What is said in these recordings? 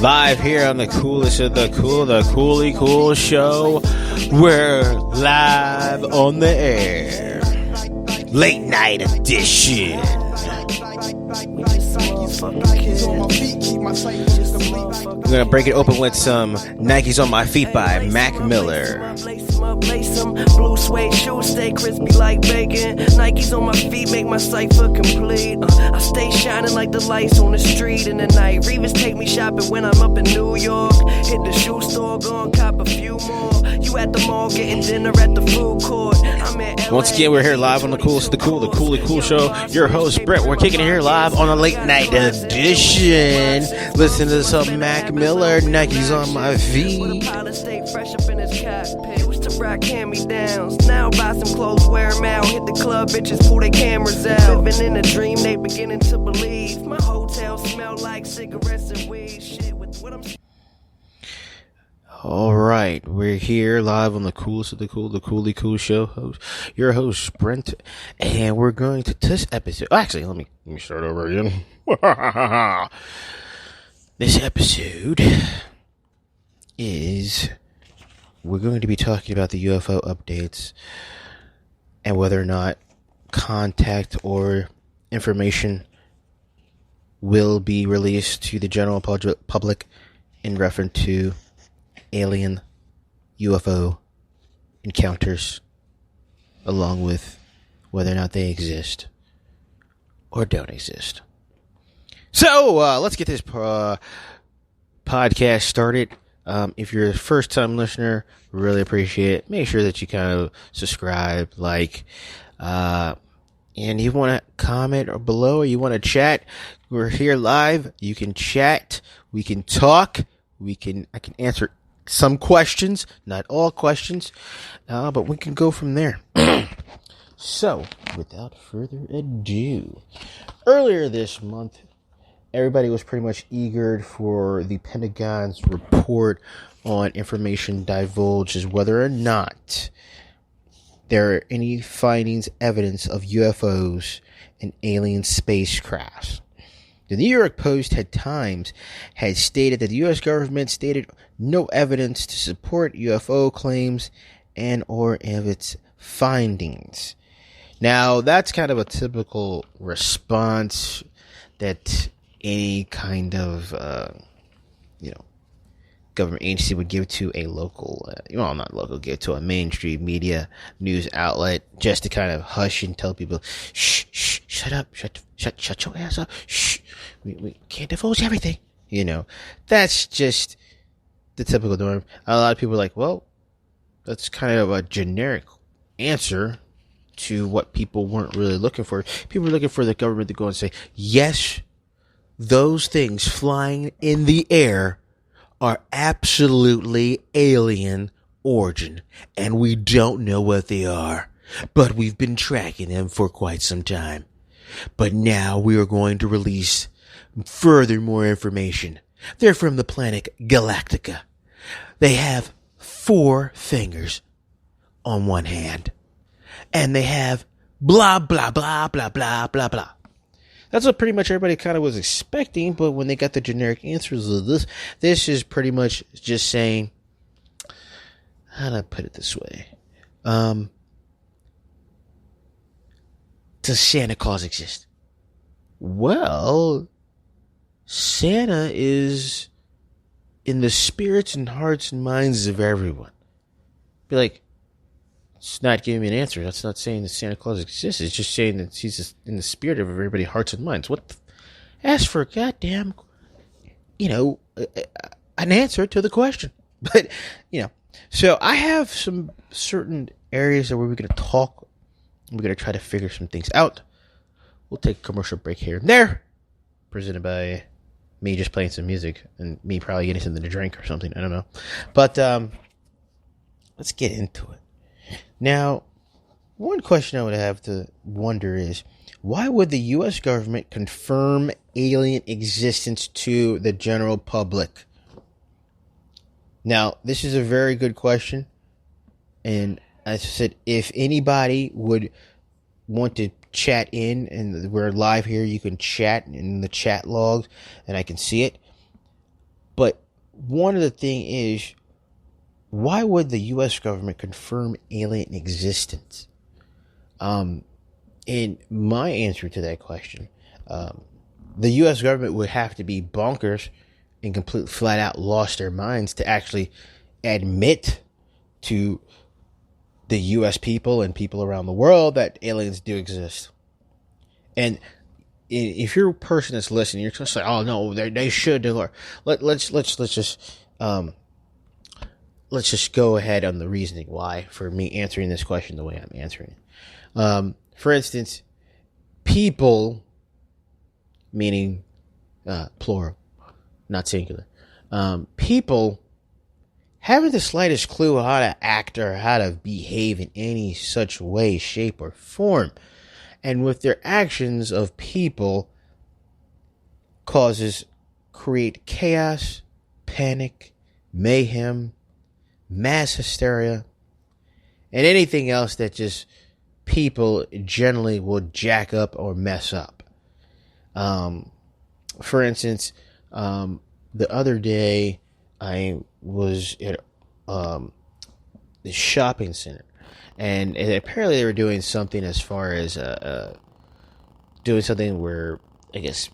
Live here on the coolest of the cool, the Koolykool show. We're live on the air. Late night edition. I'm gonna break it open with some Nikes on My Feet by Mac Miller. Blue suede shoes stay crispy like bacon. Nikes on my feet make my cipher complete. I stay shining like the lights on the street in the night. Revis take me shopping when I'm up in New York. Hit the shoe store, go and cop a few more. You at the mall getting dinner at the food court. I'm in LA. Once again, we're here live on the coolest, the Koolykool show. Your host Brett. We're kicking it here live on a late night edition. Listen to some Mac Miller, Nikes on My Feet. Pilot stay fresh up in his cockpit. Used to rock hand-me-downs. Now buy some clothes, wear them out. Hit the club, bitches pull their cameras out. Living in a dream, they beginning to believe. My hotel smell like cigarettes and weed. Shit, with what I'm. All right, we're here live on the coolest of the Koolykool show. Your host Brent, and we're going to this episode. Actually, let me start over again. This episode is we're going to be talking about the UFO updates and whether or not contact or information will be released to the general public in reference to alien UFO encounters, along with whether or not they exist or don't exist. So, let's get this podcast started. If you're a first-time listener, really appreciate it. Make sure that you kind of subscribe, like, and you want to comment or below, or you want to chat, we're here live. You can chat. We can talk. I can answer some questions, not all questions, but we can go from there. So, without further ado, earlier this month, everybody was pretty much eager for the Pentagon's report on information divulged as whether or not there are any findings, evidence of UFOs and alien spacecrafts. The New York Post had stated that the U.S. government stated no evidence to support UFO claims and or of its findings. Now, that's kind of a typical response that any kind of, government agency would give to a local, give to a mainstream media news outlet just to kind of hush and tell people, shut up, shut your ass up, we can't divulge everything. That's just the typical norm. A lot of people are like, well, that's kind of a generic answer to what people weren't really looking for. People were looking for the government to go and say, yes, those things flying in the air are absolutely alien origin, and we don't know what they are, but we've been tracking them for quite some time. But now we are going to release furthermore information. They're from the planet Galactica. They have 4 fingers on one hand, and they have blah, blah, blah, blah, blah, blah, blah. That's what pretty much everybody kind of was expecting, but when they got the generic answers of this is pretty much just saying, how do I put it this way? Does Santa Claus exist? Well, Santa is in the spirits and hearts and minds of everyone. Be like, it's not giving me an answer. That's not saying that Santa Claus exists. It's just saying that he's just in the spirit of everybody's hearts and minds. Ask for a goddamn, an answer to the question. But, so I have some certain areas where we're going to talk. We're going to try to figure some things out. We'll take a commercial break here and there. Presented by me just playing some music and me probably getting something to drink or something. I don't know. But let's get into it. Now, one question I would have to wonder is, why would the U.S. government confirm alien existence to the general public? Now, this is a very good question. And as I said, if anybody would want to chat in, and we're live here, you can chat in the chat logs, and I can see it. But one of the thing is, why would the U.S. government confirm alien existence? And my answer to that question, the U.S. government would have to be bonkers and completely flat out lost their minds to actually admit to the U.S. people and people around the world that aliens do exist. And if you're a person that's listening, you're just like, oh no, they should. Let's just go ahead on the reasoning why for me answering this question the way I'm answering it. For instance, people, meaning plural, not singular, people having the slightest clue how to act or how to behave in any such way, shape, or form. And with their actions of people create chaos, panic, mayhem, mass hysteria, and anything else that just people generally will jack up or mess up. For instance, the other day I was at the shopping center, and apparently they were doing something as far as doing something where I guess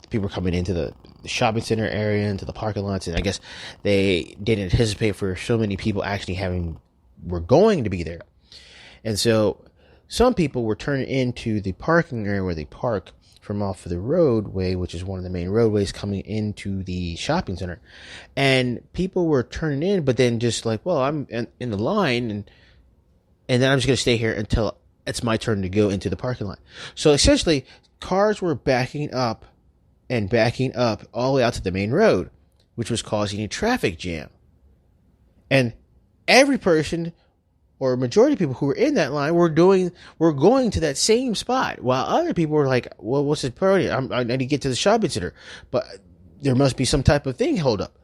people were coming into the shopping center area, into the parking lots, and I guess they didn't anticipate for so many people actually were going to be there. And so some people were turned into the parking area where they park from off of the roadway, which is one of the main roadways coming into the shopping center. And people were turning in, but then just like, well, I'm in the line, and then I'm just going to stay here until it's my turn to go into the parking lot. So essentially, cars were backing up all the way out to the main road, which was causing a traffic jam. And every person, or majority of people who were in that line, were going to that same spot, while other people were like, well, what's the priority? I need to get to the shopping center, but there must be some type of thing hold up.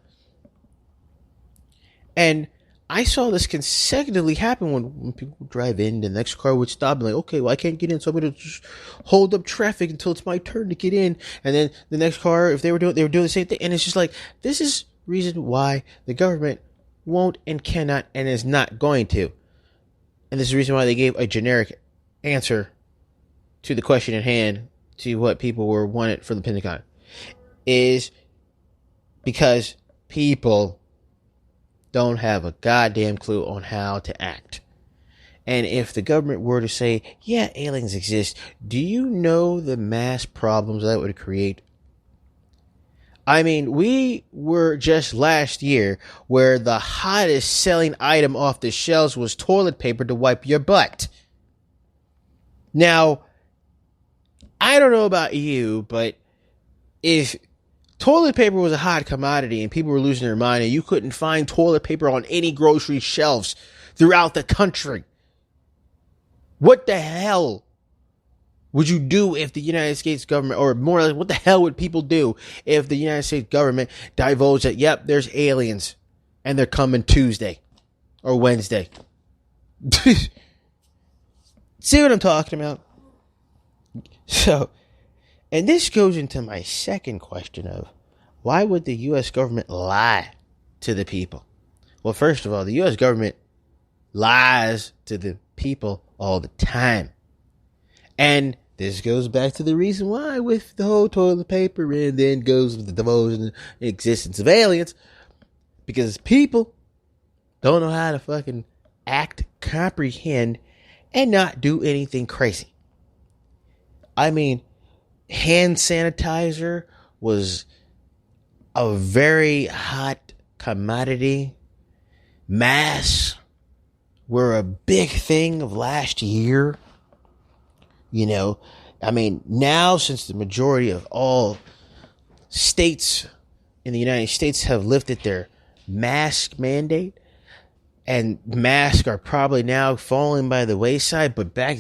And I saw this consecutively happen when people drive in, the next car would stop and like, okay, well, I can't get in, so I'm going to just hold up traffic until it's my turn to get in. And then the next car, if they were doing the same thing. And it's just like, this is reason why the government won't and cannot and is not going to. And this is the reason why they gave a generic answer to the question at hand, to what people were wanted from the Pentagon, is because people don't have a goddamn clue on how to act. And if the government were to say, yeah, aliens exist, do you know the mass problems that would create? I mean, we were just last year where the hottest selling item off the shelves was toilet paper to wipe your butt. Now, I don't know about you, but if toilet paper was a hot commodity and people were losing their mind and you couldn't find toilet paper on any grocery shelves throughout the country, what the hell would you do if the United States government, or more like, what the hell would people do if the United States government divulged that, yep, there's aliens and they're coming Tuesday or Wednesday? See what I'm talking about? So, and this goes into my second question of, why would the U.S. government lie to the people? Well, first of all, the U.S. government lies to the people all the time. And this goes back to the reason why with the whole toilet paper, and then goes with the divulging the existence of aliens. Because people don't know how to fucking act, comprehend, and not do anything crazy. I mean, hand sanitizer was a very hot commodity. Masks were a big thing of last year. You know, I mean, now since the majority of all states in the United States have lifted their mask mandate, and masks are probably now falling by the wayside, but back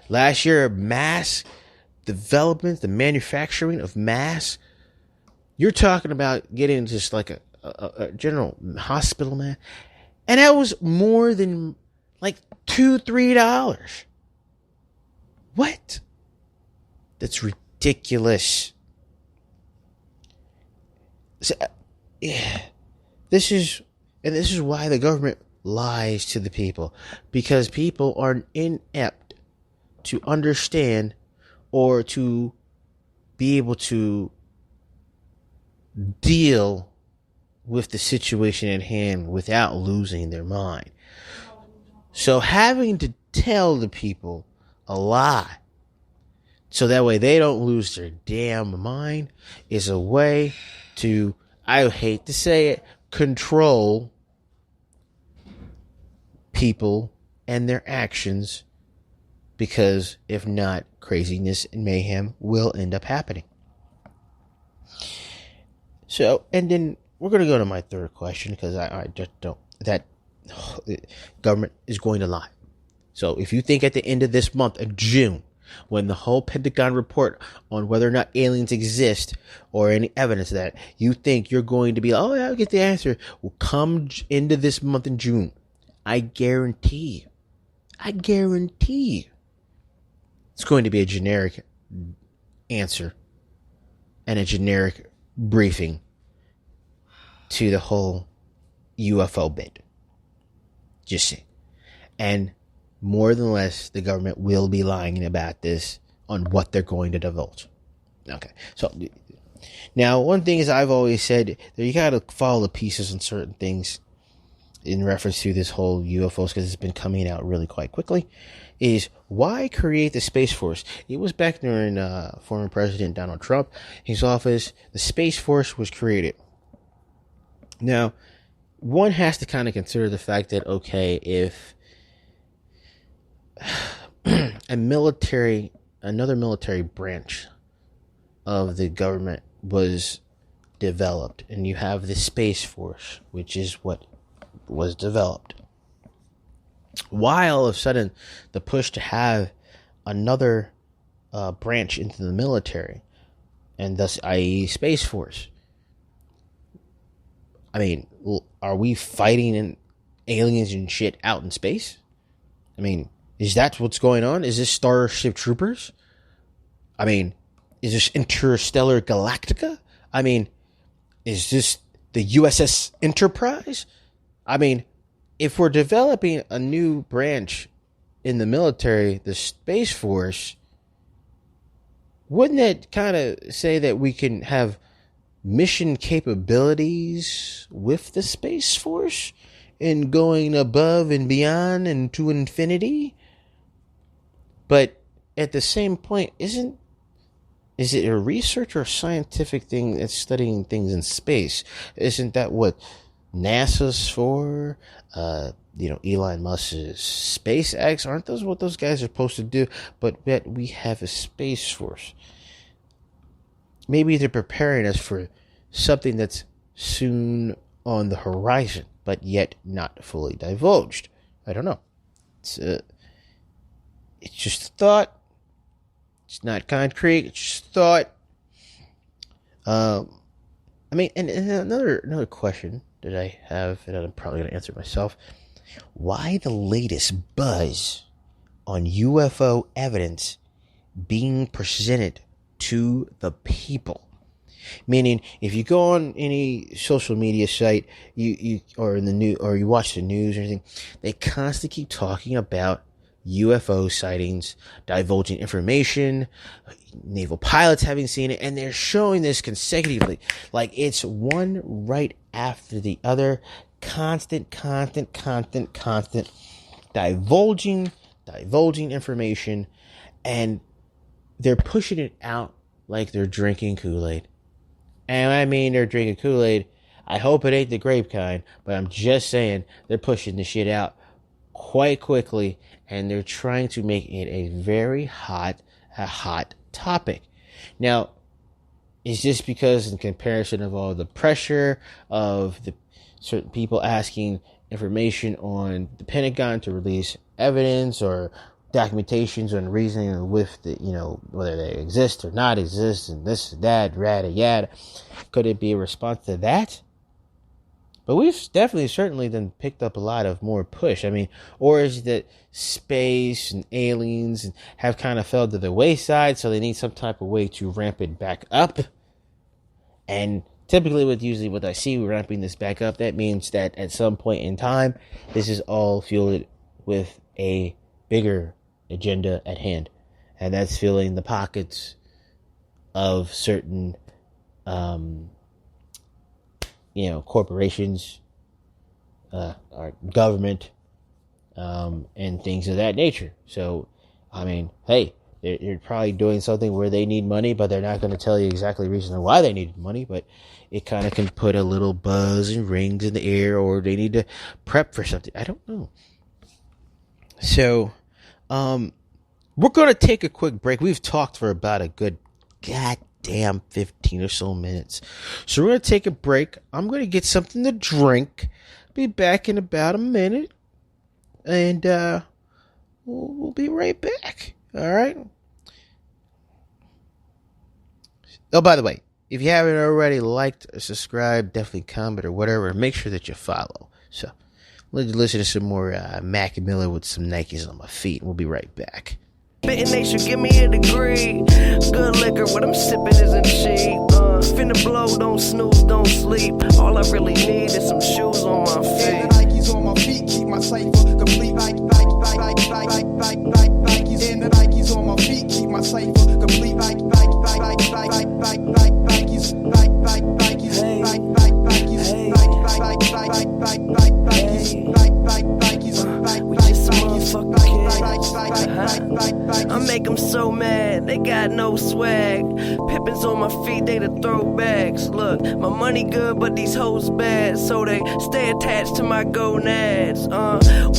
last year, mask development, the manufacturing of masks, you're talking about getting just like a general hospital mask, and that was more than like $2-3. What? That's ridiculous. So, Yeah, this is why the government lies to the people, because people are inept to understand or to be able to deal with the situation at hand without losing their mind. So having to tell the people a lie so that way they don't lose their damn mind is a way to, I hate to say it, control people and their actions, because if not, craziness and mayhem will end up happening. So, and then we're going to go to my third question, because I just don't, that government is going to lie. So if you think at the end of this month of June, when the whole Pentagon report on whether or not aliens exist or any evidence of that, you think you're going to be, oh yeah, I'll get the answer, will come into this month in June, I guarantee you, it's going to be a generic answer and a generic briefing to the whole UFO bit. Just saying. And more than less, the government will be lying about this on what they're going to divulge. Okay. So, now, one thing is I've always said that you got to follow the pieces on certain things in reference to this whole UFOs, because it's been coming out really quite quickly, is why create the Space Force? It was back during former President Donald Trump, his office, the Space Force was created. Now, one has to kind of consider the fact that, okay, if another military branch of the government was developed, and you have the Space Force, which is what was developed, why all of a sudden the push to have another branch into the military, and thus, i.e., Space Force? I mean, are we fighting aliens and shit out in space? I mean, is that what's going on? Is this Starship Troopers? I mean, is this Interstellar Galactica? I mean, is this the USS Enterprise? I mean, if we're developing a new branch in the military, the Space Force, wouldn't that kind of say that we can have mission capabilities with the Space Force and going above and beyond and to infinity? But at the same point, is it a research or a scientific thing that's studying things in space? Isn't that what NASA's for? Elon Musk's SpaceX, aren't those what those guys are supposed to do? But yet we have a Space Force. Maybe they're preparing us for something that's soon on the horizon, but yet not fully divulged. I don't know. It's just a thought. It's not concrete. It's just a thought. And another question that I have, and I'm probably going to answer myself. Why the latest buzz on UFO evidence being presented to the people? Meaning, if you go on any social media site, you or in the news, or you watch the news or anything, they constantly keep talking about UFO sightings, divulging information, naval pilots having seen it, and they're showing this consecutively, like it's one right after the other, constant, divulging information, and they're pushing it out like they're drinking Kool-Aid. And I mean, they're drinking Kool-Aid. I hope it ain't the grape kind, but I'm just saying they're pushing the shit out quite quickly, and they're trying to make it a very hot topic. Now, is this because in comparison of all the pressure of the certain people asking information on the Pentagon to release evidence or documentations and reasoning with the, whether they exist or not exist, and this, that, rada, yada. Could it be a response to that? But we've certainly then picked up a lot of more push. I mean, or is it that space and aliens have kind of fell to the wayside, so they need some type of way to ramp it back up? And typically what I see ramping this back up, that means that at some point in time, this is all fueled with a bigger agenda at hand, and that's filling the pockets of certain, corporations, our government, and things of that nature. So, I mean, hey, they're probably doing something where they need money, but they're not going to tell you exactly the reason why they need money, but it kind of can put a little buzz and rings in the air, or they need to prep for something. I don't know. So, we're going to take a quick break. We've talked for about a good goddamn 15 or so minutes. So we're going to take a break. I'm going to get something to drink. Be back in about a minute. And we'll be right back. All right? Oh, by the way, if you haven't already liked or subscribed, definitely comment or whatever. Make sure that you follow. So let's listen to some more Mac and Miller with some Nikes on my feet. We'll be right back. Spitting, they should give me a degree. Good liquor, what I'm sipping isn't cheap. Finna blow, don't snooze, don't sleep. All I really need is some shoes on my feet. And the Nikes on my feet keep my cipher complete. Nikes. And the Nikes on my feet keep my cipher complete. I make them so mad, they got no swag. Pippins on my feet, they the throwbacks. Look, my money good, but these hoes bad, so they stay attached to my gonads.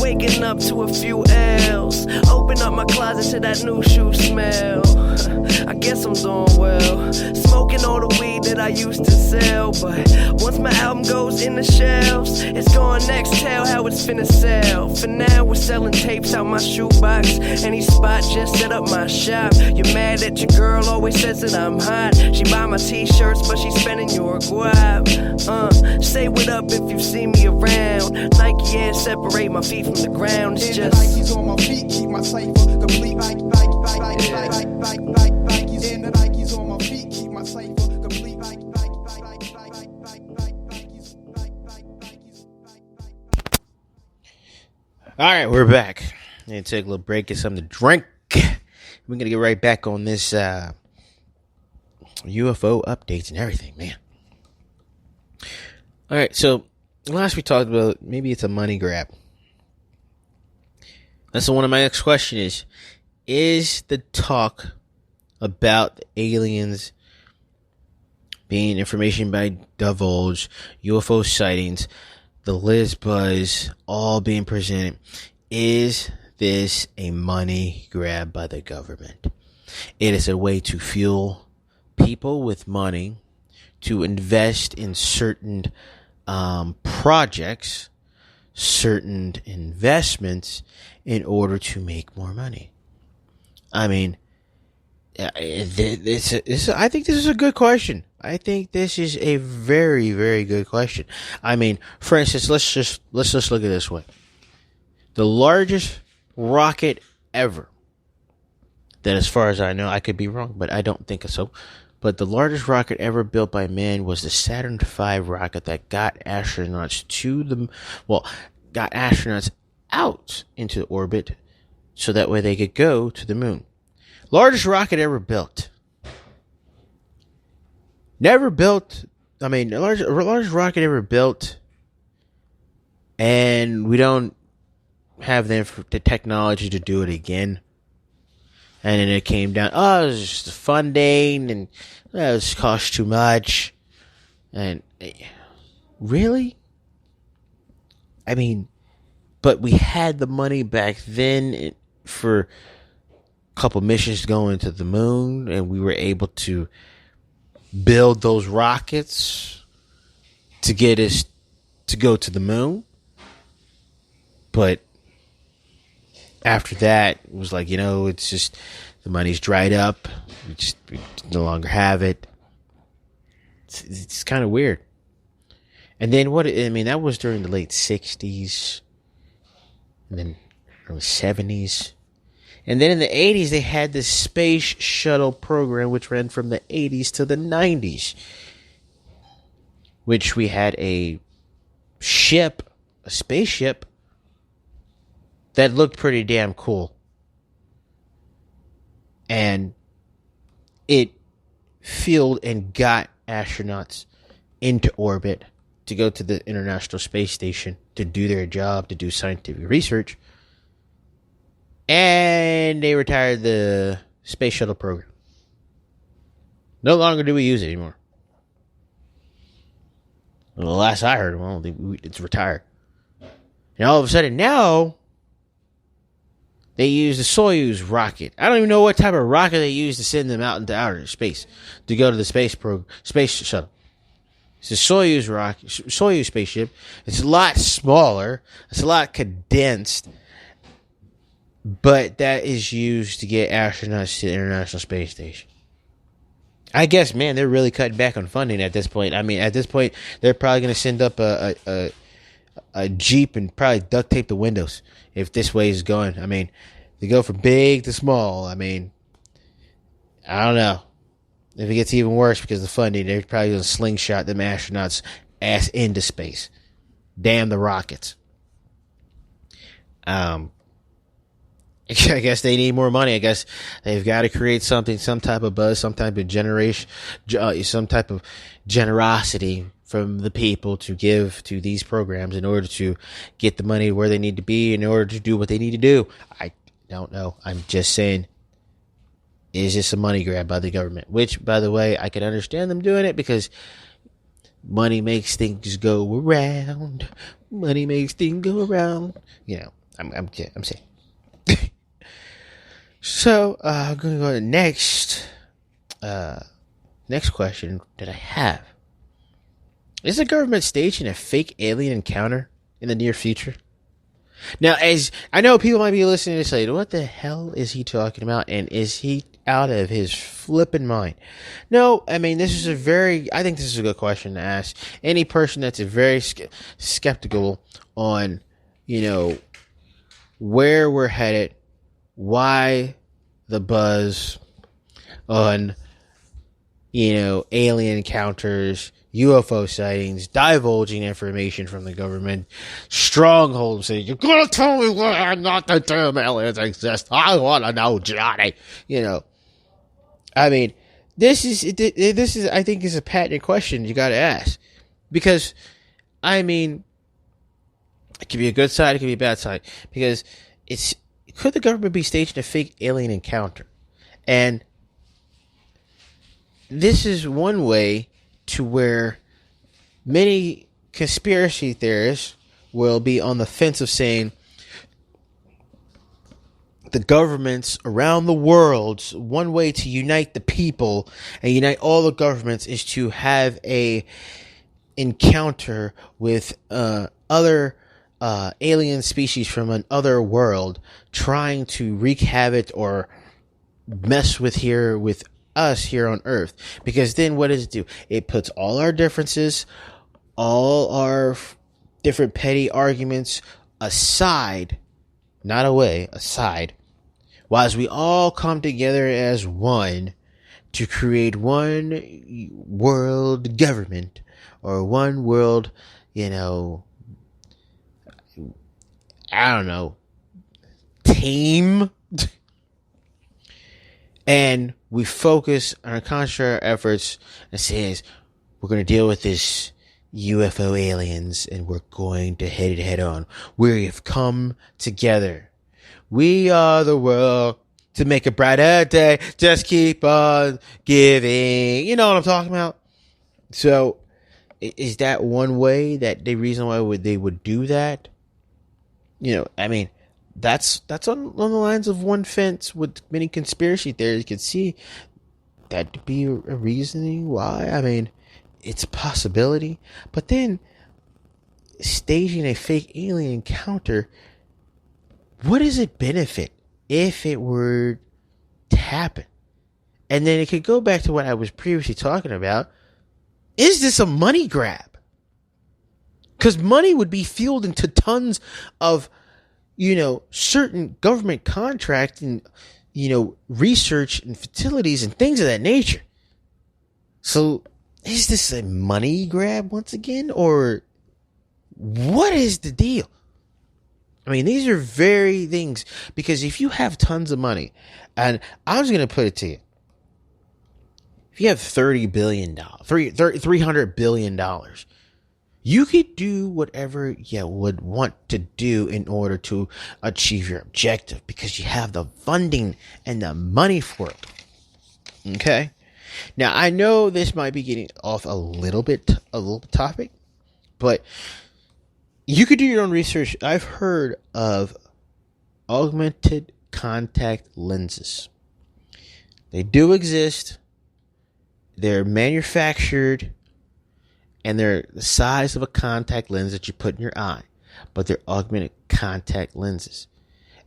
Waking up to a few L's. Open up my closet to that new shoe smell. I guess I'm doing well. Smoking all the weed that I used to sell, but once my album goes in the shelves, it's going next. Tell how it's finna sell. For now, we're selling tapes out my shoebox. Any spot, just set up my shop. You're mad that your girl always says that I'm hot. She buy my t-shirts, but she's spending your guap. Say what up if you see me around. Nike Air separate my feet from the ground. It's just Nikes on my feet keep my cipher complete. And the Nikes on my feet keep my cipher complete. All right, we're back. Need to take a little break, get something to drink. We're going to get right back on this UFO updates and everything, man. All right, so last we talked about maybe it's a money grab. And so one of my next question is the talk about the aliens being information by divulged, UFO sightings, the Liz Buzz all being presented, is this a money grab by the government? It is a way to fuel people with money to invest in certain projects, certain investments in order to make more money. I mean, I think this is a good question. I think this is a very, very good question. I mean, for instance, let's just look at it this way. The largest rocket ever, that as far as I know, I could be wrong, but I don't think so, but the largest rocket ever built by man was the Saturn V rocket that got astronauts got astronauts out into orbit so that way they could go to the moon. Largest rocket ever built. Largest rocket ever built, and we don't have the technology to do it again. And then it came down, it was just funding, and it was cost too much. And really? I mean, but we had the money back then for a couple missions going to the moon, and we were able to build those rockets to get us to go to the moon. But after that, it was like, it's just the money's dried up. We no longer have it. It's kind of weird. And then that was during the late 60s and then early 70s. And then in the 80s, they had this space shuttle program, which ran from the 80s to the 90s. which we had a spaceship that looked pretty damn cool. And it fueled and got astronauts into orbit to go to the International Space Station to do their job, to do scientific research. And they retired the space shuttle program. No longer do we use it anymore. Well, the last I heard, well, it's retired. And all of a sudden now, they use the Soyuz rocket. I don't even know what type of rocket they use to send them out into outer space to go to the space shuttle. It's a Soyuz rocket, Soyuz spaceship. It's a lot smaller. It's a lot condensed. But that is used to get astronauts to the International Space Station. I guess, man, they're really cutting back on funding at this point. I mean, at this point, they're probably going to send up a Jeep and probably duct tape the windows if this way is going. I mean, they go from big to small. I mean, I don't know. If it gets even worse because of the funding, they're probably going to slingshot them astronauts ass into space. Damn the rockets. I guess they need more money. I guess they've got to create something, some type of buzz, some type of some type of generosity from the people to give to these programs in order to get the money where they need to be, in order to do what they need to do. I don't know. I'm just saying, it's just a money grab by the government, which, by the way, I can understand them doing it because money makes things go around. Money makes things go around. You know, I'm saying. So, I'm going to go to the next question that I have. Is the government staging a fake alien encounter in the near future? Now, as I know people might be listening to say, what the hell is he talking about? And is he out of his flipping mind? No, I mean, I think this is a good question to ask any person that's very skeptical on, where we're headed, why the buzz on, alien encounters, UFO sightings, divulging information from the government, stronghold saying, you're going to tell me why not the damn aliens exist. I want to know, Johnny. I mean, this is, I think, is a patent question you got to ask. Because, I mean, it could be a good side, it could be a bad side. Because could the government be staging a fake alien encounter? And this is one way to where many conspiracy theorists will be on the fence of saying the governments around the world, one way to unite the people and unite all the governments is to have a encounter with other alien species from another world trying to wreak havoc or mess with us here on Earth. Because then what does it do? It puts all our differences, all our different petty arguments aside, not away, aside, whilst we all come together as one to create one world government or one world, I don't know, team. And we focus on concentrate our efforts and says, we're going to deal with this UFO aliens and we're going to hit it head on. We have come together. We are the world to make a brighter day. Just keep on giving. You know what I'm talking about? So, is that one way, that the reason why they would do that? I mean, that's on the lines of one fence with many conspiracy theories could see that to be a reasoning why. I mean, it's a possibility. But then, staging a fake alien encounter, what does it benefit if it were to happen? And then it could go back to what I was previously talking about. Is this a money grab? Because money would be fueled into tons of, certain government contract and, research and facilities and things of that nature. So, is this a money grab once again, or what is the deal? I mean, these are very things, because if you have tons of money, and I was going to put it to you, if you have $30 billion, $300 billion, you could do whatever you would want to do in order to achieve your objective, because you have the funding and the money for it. Okay? Now, I know this might be getting off a little bit topic, but you could do your own research. I've heard of augmented contact lenses. They do exist. They're manufactured, and they're the size of a contact lens that you put in your eye, but they're augmented contact lenses.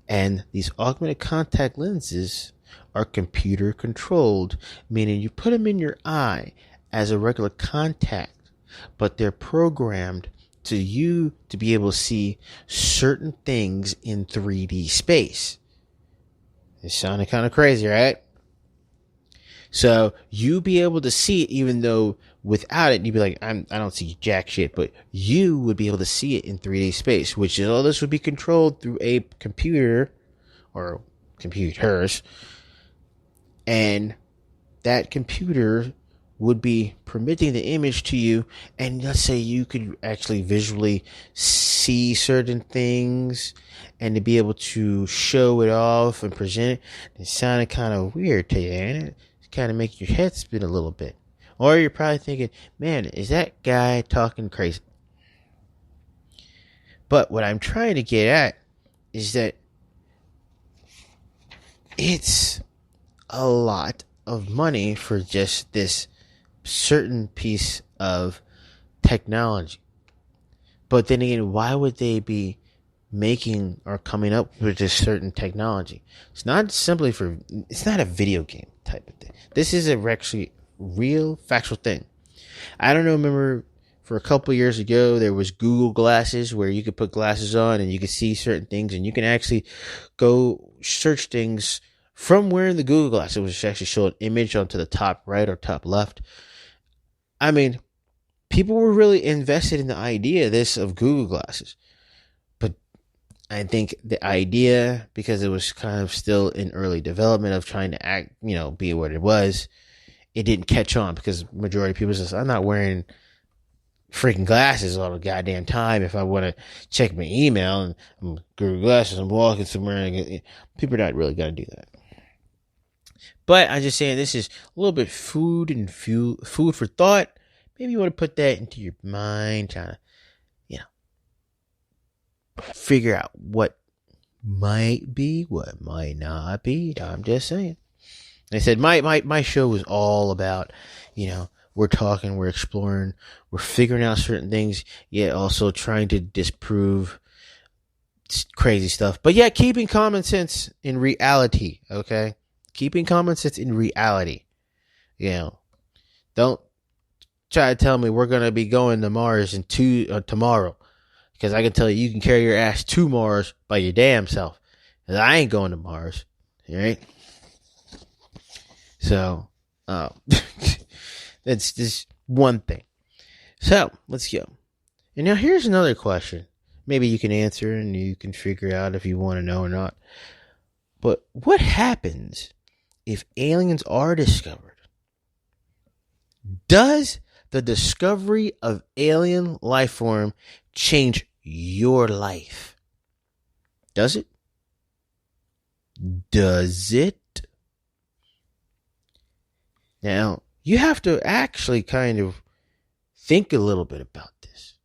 And these augmented contact lenses are computer controlled, meaning you put them in your eye as a regular contact, but they're programmed to you to be able to see certain things in 3D space. It sounded kind of crazy, right? So you be able to see it, even though without it, you'd be like, I don't see jack shit, but you would be able to see it in 3D space, which is all this would be controlled through a computer or computers. And that computer would be permitting the image to you. And let's say you could actually visually see certain things and to be able to show it off and present it. It sounded kind of weird to you, ain't it? Kind of make your head spin a little bit. Or you're probably thinking, man, is that guy talking crazy? But what I'm trying to get at is that it's a lot of money for just this certain piece of technology. But then again, why would they be making or coming up with this certain technology? It's not a video game type of thing. This is actually real factual thing. I don't know, remember for a couple years ago, there was Google glasses where you could put glasses on and you could see certain things, and you can actually go search things from wearing the Google glasses, which actually show an image onto the top right or top left. I mean, people were really invested in the idea of Google glasses. But I think the idea, because it was kind of still in early development of trying to act, be what it was, it didn't catch on, because majority of people says, I'm not wearing freaking glasses all the goddamn time. If I want to check my email and I'm Google glasses, I'm walking somewhere, and people are not really going to do that. But I'm just saying, this is a little bit food for thought. Maybe you want to put that into your mind, trying to, figure out what might be, what might not be. I'm just saying. I said, my show was all about, we're talking, we're exploring, we're figuring out certain things, yet also trying to disprove crazy stuff. But yeah, keeping common sense in reality, okay? Keeping common sense in reality. Don't try to tell me we're going to be going to Mars tomorrow. Because I can tell you can carry your ass to Mars by your damn self. And I ain't going to Mars. Alright? So, that's just one thing. So, let's go. And now here's another question. Maybe you can answer and you can figure out if you want to know or not. But what happens if aliens are discovered? Does the discovery of alien life form change your life? Does it? Does it? Now, you have to actually kind of think a little bit about this.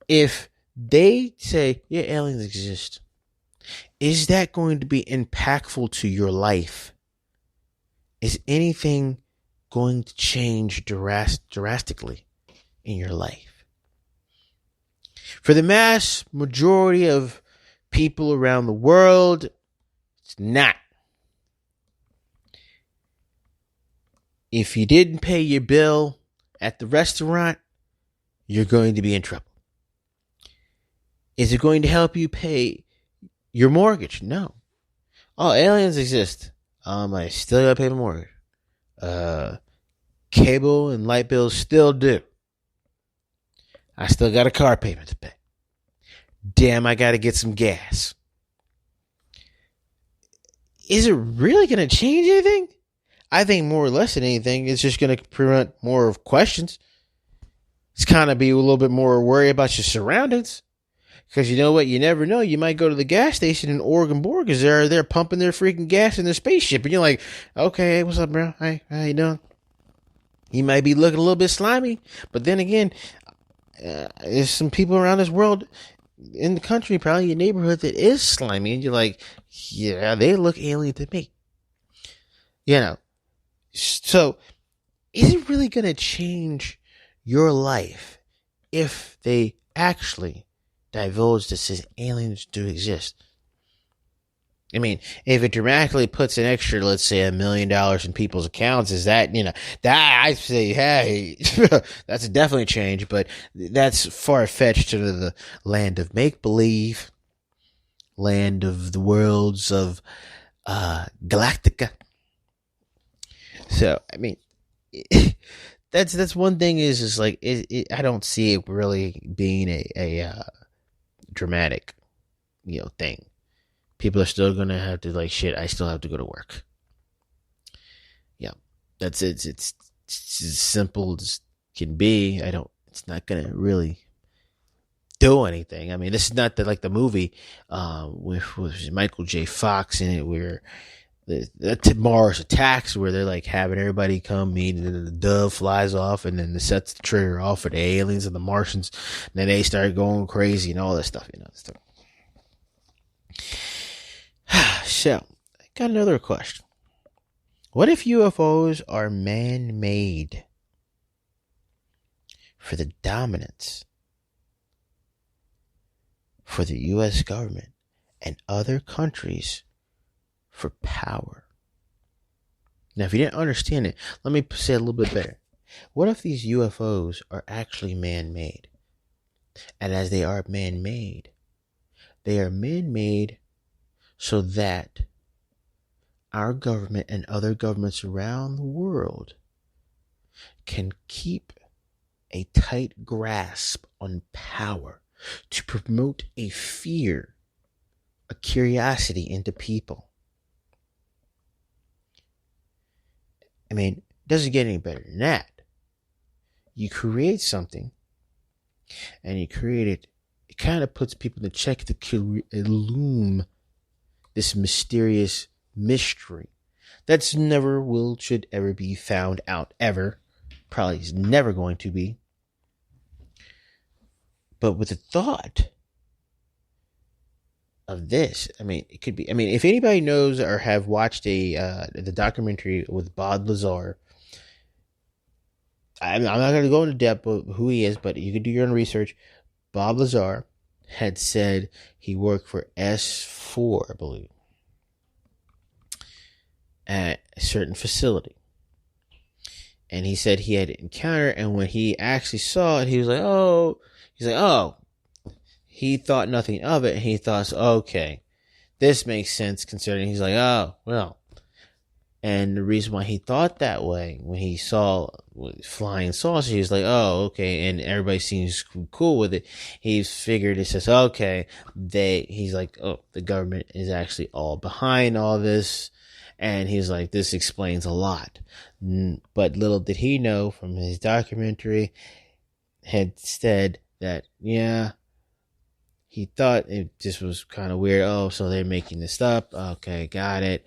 If they say, yeah, aliens exist, is that going to be impactful to your life? Is anything going to change drastically in your life? For the mass majority of people around the world, it's not. If you didn't pay your bill at the restaurant, you're going to be in trouble. Is it going to help you pay your mortgage? No. Oh, aliens exist. I still gotta pay the mortgage. Cable and light bills still due. I still got a car payment to pay. Damn, I got to get some gas. Is it really going to change anything? I think more or less than anything, it's just going to prevent more of questions. It's kind of be a little bit more worried about your surroundings. Because you know what? You never know. You might go to the gas station in Oregon Borg because they're pumping their freaking gas in their spaceship. And you're like, okay, what's up, bro? Hey, how you doing? You might be looking a little bit slimy. But then again, there's some people around this world, in the country, probably your neighborhood, that is slimy. And you're like, yeah, they look alien to me. You know. So, is it really going to change your life if they actually divulge that says aliens do exist? I mean, if it dramatically puts an extra, let's say, $1 million in people's accounts, is that, that I say, hey, that's definitely a change, but that's far-fetched to the land of make-believe, land of the worlds of Galactica. So, I mean, that's one thing is like, I don't see it really being a dramatic, thing. People are still going to have to, like, shit, I still have to go to work. Yeah, that's it. It's as simple as can be. It's not going to really do anything. I mean, this is not like the movie with Michael J. Fox in it where the Mars Attacks, where they're like having everybody come meet, and then the dove flies off, and then it sets the trigger off for the aliens and the Martians, and then they start going crazy and all that stuff, stuff. So, I got another question. What if UFOs are man-made for the dominance for the U.S. government and other countries for power? Now, if you didn't understand it, let me say it a little bit better. What if these UFOs are actually man-made? And as they are man-made so that our government and other governments around the world can keep a tight grasp on power to promote a fear, a curiosity into people. I mean, it doesn't get any better than that. You create something, and you create it, it kind of puts people in check to illume this mysterious mystery that's should ever be found out, ever. Probably is never going to be. But with the thought of this, I mean, it could be, if anybody knows or have watched the documentary with Bob Lazar, I'm not going to go into depth of who he is, but you can do your own research. Bob Lazar had said he worked for S4, I believe, at a certain facility. And he said he had an encounter, and when he actually saw it, he was like, oh, he thought nothing of it, and he thought, okay, this makes sense considering. He's like, oh, well. And the reason why he thought that way, when he saw flying saucers, he was like, oh, okay, and everybody seems cool with it. He figured, it says, okay, he's like, oh, the government is actually all behind all this. And he's like, this explains a lot. But little did he know from his documentary, had said that, yeah, he thought it just was kind of weird. Oh, so they're making this up. Okay, got it.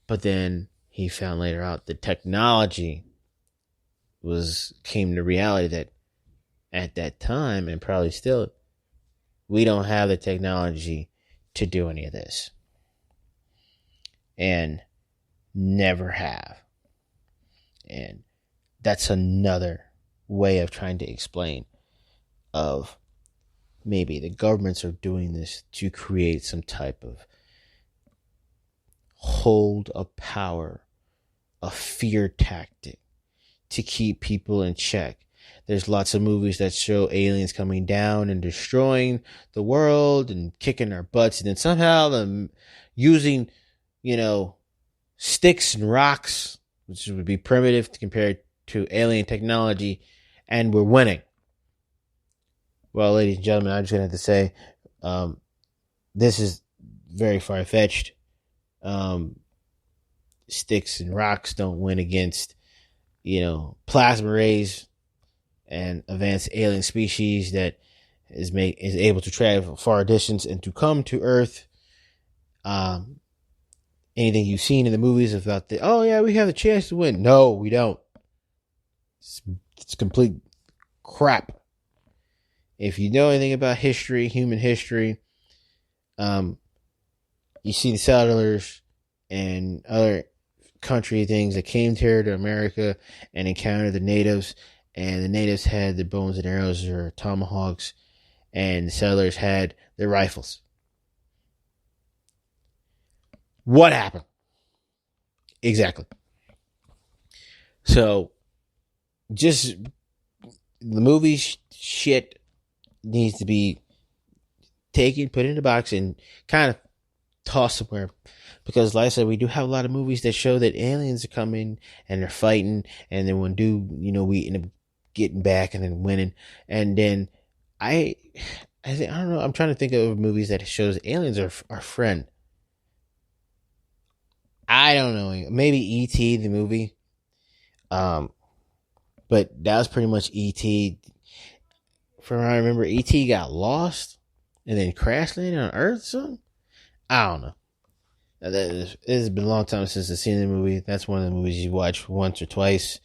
But then he found later out the technology came to reality that at that time, and probably still, we don't have the technology to do any of this. And never have. And that's another way of trying to explain of maybe the governments are doing this to create some type of hold of power, a fear tactic to keep people in check. There's lots of movies that show aliens coming down and destroying the world and kicking our butts, and then somehow them using, sticks and rocks, which would be primitive compared to alien technology, and we're winning. Well, ladies and gentlemen, I'm just going to have to say, this is very far-fetched. Sticks and rocks don't win against, plasma rays and advanced alien species that is able to travel far distance and to come to Earth. Anything you've seen in the movies about we have a chance to win. No, we don't. It's complete crap. If you know anything about history, human history, you see the settlers and other country things that came here to America and encountered the natives, and the natives had their bones and arrows or tomahawks, and the settlers had their rifles. What happened? Exactly. So, just the movie shit needs to be taken, put in a box, and kind of tossed somewhere. Because, like I said, we do have a lot of movies that show that aliens are coming and they're fighting, and then we end up getting back and then winning. And then I don't know. I'm trying to think of movies that shows aliens are our friend. I don't know. Maybe E.T. the movie. But that was pretty much E.T. From what I remember, E.T. got lost and then crash landed on Earth or something. I don't know. It has been a long time since I've seen the movie. That's one of the movies you watch once or twice,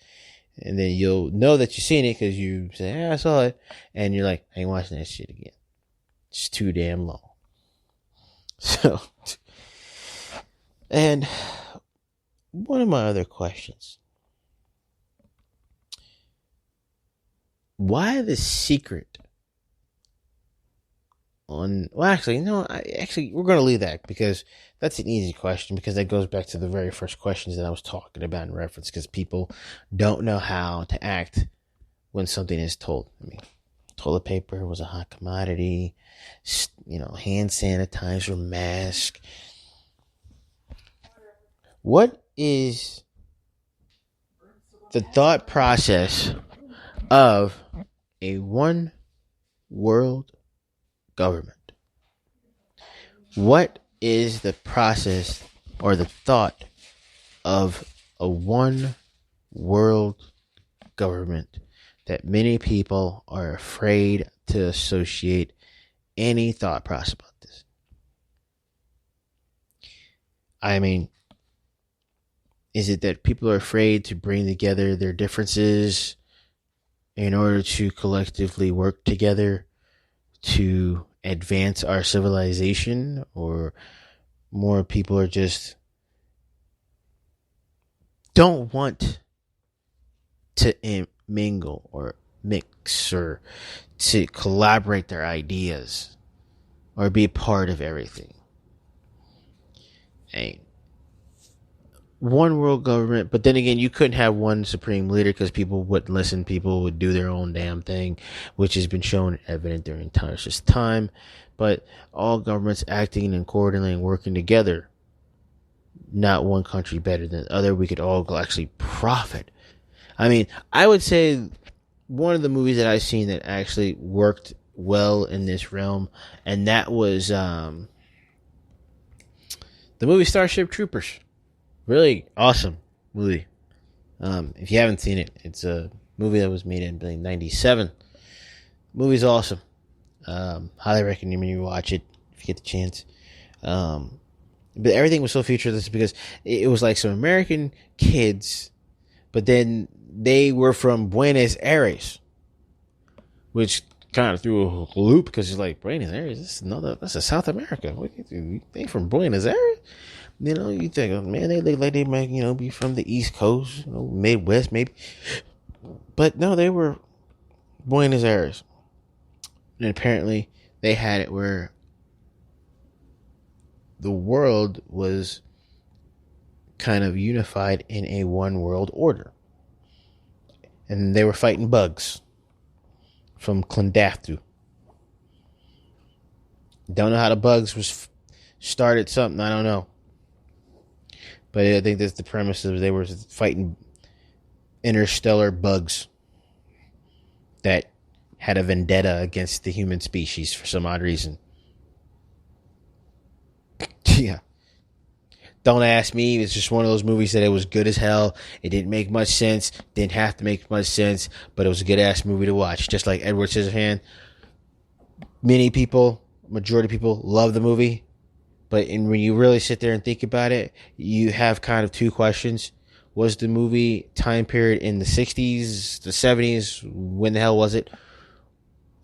and then you'll know that you've seen it because you say, "Yeah, I saw it," and you're like, "I ain't watching that shit again. It's too damn long." So, and one of my other questions: why the secret on? Well, actually, no. We're going to leave that because that's an easy question, because that goes back to the very first questions that I was talking about in reference, because people don't know how to act when something is told. I mean, toilet paper was a hot commodity, hand sanitizer, mask. What is the thought process of a one world government? What is the process or the thought of a one world government that many people are afraid to associate any thought process about this? I mean, is it that people are afraid to bring together their differences in order to collectively work together to advance our civilization, or more people are just don't want to mingle or mix or to collaborate their ideas or be part of everything? And one world government, but then again, you couldn't have one supreme leader because people wouldn't listen. People would do their own damn thing, which has been shown evident during entire time. But all governments acting and coordinating and working together, not one country better than the other. We could all actually profit. I mean, I would say one of the movies that I've seen that actually worked well in this realm, and that was the movie Starship Troopers. Really awesome movie. If you haven't seen it, it's a movie that was made in 1997. Movie's awesome. Highly recommend you watch it if you get the chance. But everything was so futuristic because it was like some American kids, but then they were from Buenos Aires, which kind of threw a loop because it's like, Buenos Aires, that's a South America. They from Buenos Aires? You think, man, they look like they might, be from the East Coast, Midwest, maybe. But no, they were Buenos Aires. And apparently they had it where the world was kind of unified in a one world order. And they were fighting bugs from Clondaftu. Don't know how the bugs was started something, I don't know. But I think that's the premise of they were fighting interstellar bugs that had a vendetta against the human species for some odd reason. Yeah. Don't ask me. It's just one of those movies that it was good as hell. It didn't make much sense. Didn't have to make much sense. But it was a good-ass movie to watch. Just like Edward Scissorhands. Many people, majority of people, love the movie. But when you really sit there and think about it, you have kind of two questions. Was the movie time period in the 60s, the 70s? When the hell was it?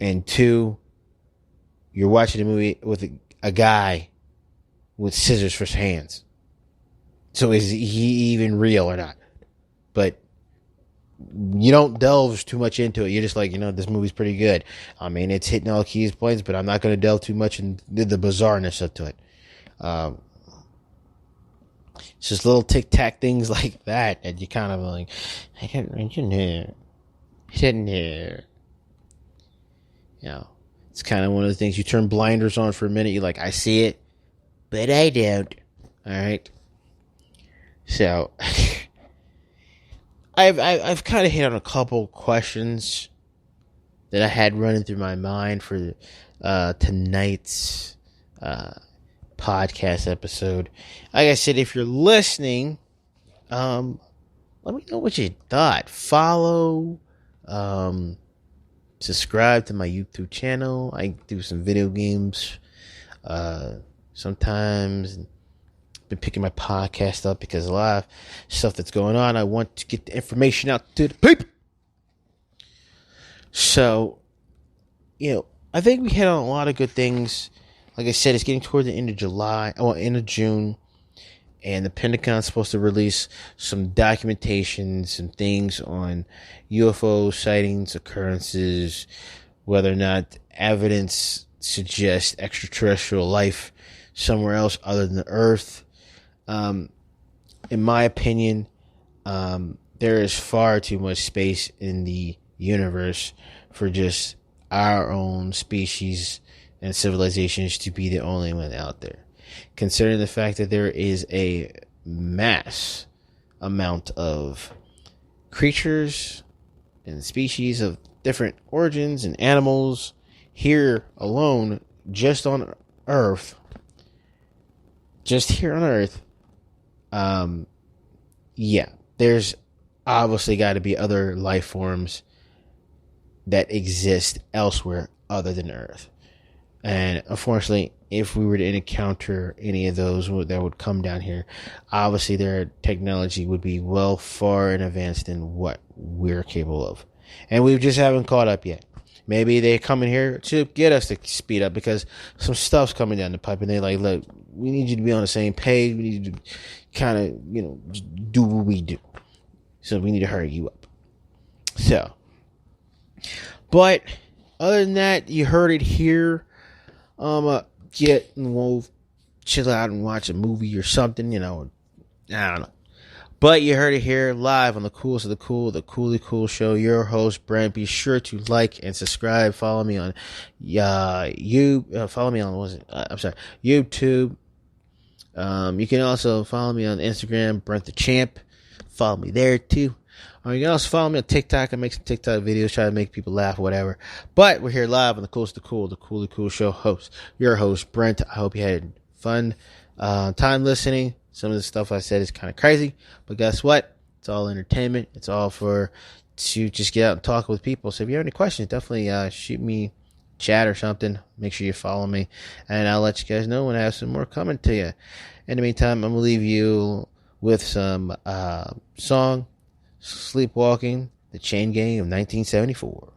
And two, you're watching a movie with a guy with scissors for hands. So is he even real or not? But you don't delve too much into it. You're just like, this movie's pretty good. I mean, it's hitting all key points, but I'm not going to delve too much into the bizarreness up to it. It's just little tic-tac things like that you kind of like, I can't mention here. It's kind of one of the things you turn blinders on for a minute. You're like, I see it, but I don't. All right. So, I've kind of hit on a couple questions that I had running through my mind for tonight's podcast episode. Like I said, if you're listening, let me know what you thought. Follow, subscribe to my YouTube channel. I do some video games sometimes. Been picking my podcast up because a lot of stuff that's going on, I want to get the information out to the people. So, I think we hit on a lot of good things. Like I said, it's getting toward the end of June, and the Pentagon's supposed to release some documentation, some things on UFO sightings, occurrences, whether or not evidence suggests extraterrestrial life somewhere else other than the Earth. In my opinion, there is far too much space in the universe for just our own species and civilizations to be the only one out there. Considering the fact that there is a mass amount of creatures and species of different origins and animals here alone, just on Earth, there's obviously got to be other life forms that exist elsewhere other than Earth. And unfortunately, if we were to encounter any of those that would come down here, obviously their technology would be well far in advance than what we're capable of. And we just haven't caught up yet. Maybe they're coming here to get us to speed up because some stuff's coming down the pipe and they're like, look, we need you to be on the same page. We need you to kind of, do what we do. So we need to hurry you up. So, but other than that, you heard it here. We'll chill out and watch a movie or something, I don't know. But you heard it here live on the Coolest of the Cool, the Koolykool Show. Your host, Brent. Be sure to like and subscribe. Follow me on YouTube. You can also follow me on Instagram, Brent the Champ. Follow me there too. Or you can also follow me on TikTok. I make some TikTok videos, try to make people laugh, whatever. But we're here live on the Coolest of the Cool, the Koolykool Show host. Your host, Brent. I hope you had fun time listening. Some of the stuff I said is kind of crazy, but guess what? It's all entertainment. It's all to just get out and talk with people. So if you have any questions, definitely shoot me chat or something. Make sure you follow me, and I'll let you guys know when I have some more coming to you. In the meantime, I'm going to leave you with some song, Sleepwalking, the Chain Gang of 1974.